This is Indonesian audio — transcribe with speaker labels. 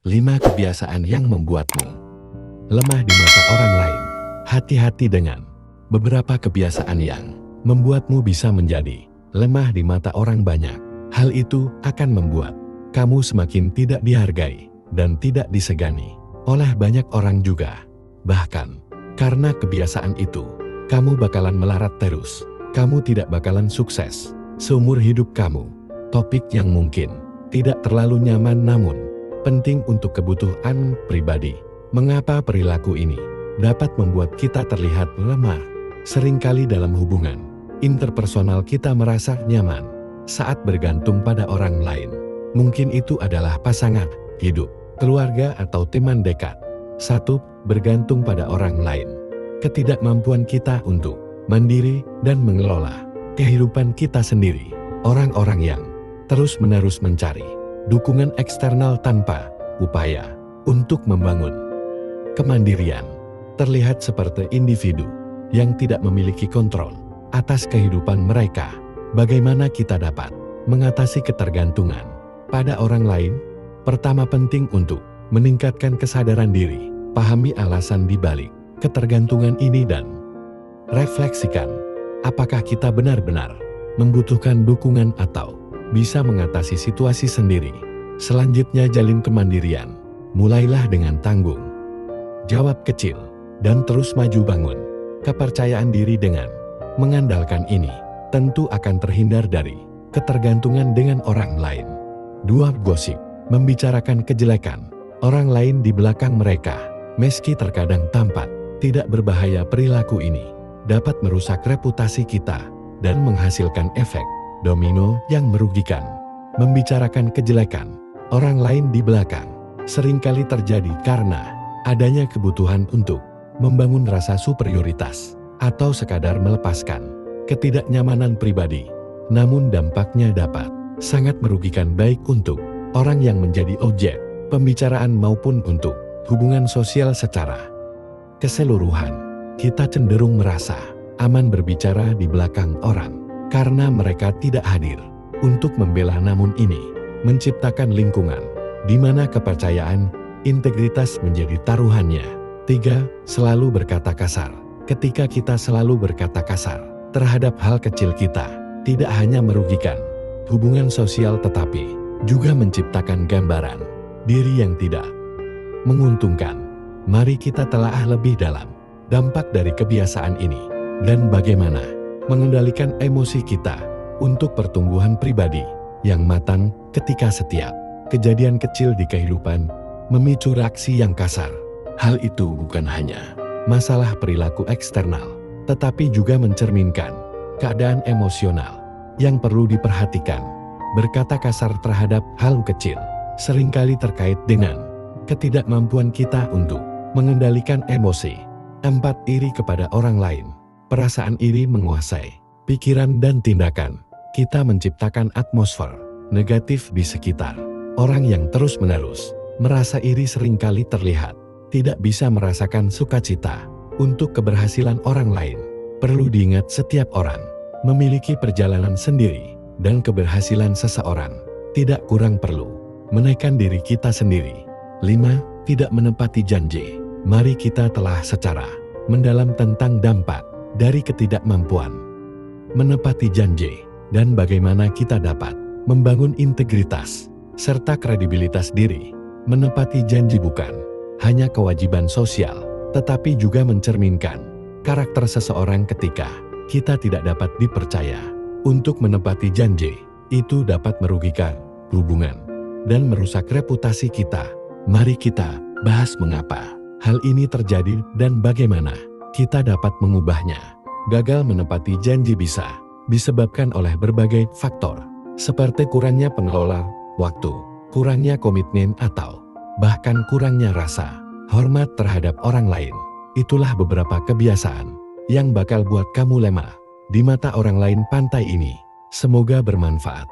Speaker 1: 5 kebiasaan yang membuatmu lemah di mata orang lain. Hati-hati dengan beberapa kebiasaan yang membuatmu bisa menjadi lemah di mata orang banyak. Hal itu akan membuat kamu semakin tidak dihargai dan tidak disegani oleh banyak orang juga. Bahkan, karena kebiasaan itu, kamu bakalan melarat terus. Kamu tidak bakalan sukses seumur hidup kamu. Topik yang mungkin tidak terlalu nyaman namun penting untuk kebutuhan pribadi. Mengapa perilaku ini dapat membuat kita terlihat lemah? Seringkali dalam hubungan interpersonal kita merasa nyaman saat bergantung pada orang lain. Mungkin itu adalah pasangan hidup, keluarga atau teman dekat. 1. Bergantung pada orang lain. Ketidakmampuan kita untuk mandiri dan mengelola kehidupan kita sendiri. Orang-orang yang terus-menerus mencari dukungan eksternal tanpa upaya untuk membangun kemandirian terlihat seperti individu yang tidak memiliki kontrol atas kehidupan mereka. Bagaimana kita dapat mengatasi ketergantungan pada orang lain? Pertama, penting untuk meningkatkan kesadaran diri. Pahami alasan di balik ketergantungan ini dan refleksikan apakah kita benar-benar membutuhkan dukungan atau bisa mengatasi situasi sendiri. Selanjutnya, jalin kemandirian. Mulailah dengan tanggung jawab kecil dan terus maju bangun kepercayaan diri. Dengan mengandalkan ini, tentu akan terhindar dari ketergantungan dengan orang lain. 2. Gosip. Membicarakan kejelekan orang lain di belakang mereka. Meski terkadang tampak tidak berbahaya, perilaku ini dapat merusak reputasi kita dan menghasilkan efek domino yang merugikan. Membicarakan kejelekan orang lain di belakang seringkali terjadi karena adanya kebutuhan untuk membangun rasa superioritas atau sekadar melepaskan ketidaknyamanan pribadi. Namun dampaknya dapat sangat merugikan, baik untuk orang yang menjadi objek pembicaraan maupun untuk hubungan sosial secara keseluruhan. Kita cenderung merasa aman berbicara di belakang orang karena mereka tidak hadir untuk membela, namun ini menciptakan lingkungan di mana kepercayaan, integritas menjadi taruhannya. 3. Selalu berkata kasar. Ketika kita selalu berkata kasar terhadap hal kecil, kita tidak hanya merugikan hubungan sosial tetapi juga menciptakan gambaran diri yang tidak menguntungkan. Mari kita telaah lebih dalam dampak dari kebiasaan ini dan bagaimana mengendalikan emosi kita untuk pertumbuhan pribadi yang matang. Ketika setiap kejadian kecil di kehidupan memicu reaksi yang kasar, hal itu bukan hanya masalah perilaku eksternal, tetapi juga mencerminkan keadaan emosional yang perlu diperhatikan. Berkata kasar terhadap hal kecil seringkali terkait dengan ketidakmampuan kita untuk mengendalikan emosi. 4. Iri kepada orang lain. Perasaan iri menguasai pikiran dan tindakan kita, menciptakan atmosfer negatif di sekitar. Orang yang terus-menerus merasa iri seringkali terlihat tidak bisa merasakan sukacita untuk keberhasilan orang lain. Perlu diingat, setiap orang memiliki perjalanan sendiri dan keberhasilan seseorang tidak kurang perlu menaikkan diri kita sendiri. 5. Tidak menepati janji. Mari kita telah secara mendalam tentang dampak dari ketidakmampuan menepati janji dan bagaimana kita dapat membangun integritas serta kredibilitas diri. Menepati janji bukan hanya kewajiban sosial, tetapi juga mencerminkan karakter seseorang. Ketika kita tidak dapat dipercaya untuk menepati janji, itu dapat merugikan hubungan dan merusak reputasi kita. Mari kita bahas mengapa hal ini terjadi dan bagaimana kita dapat mengubahnya. Gagal menepati janji bisa disebabkan oleh berbagai faktor, seperti kurangnya pengelola waktu, kurangnya komitmen, atau bahkan kurangnya rasa hormat terhadap orang lain. Itulah beberapa kebiasaan yang bakal buat kamu lemah di mata orang lain. Pantai ini semoga bermanfaat.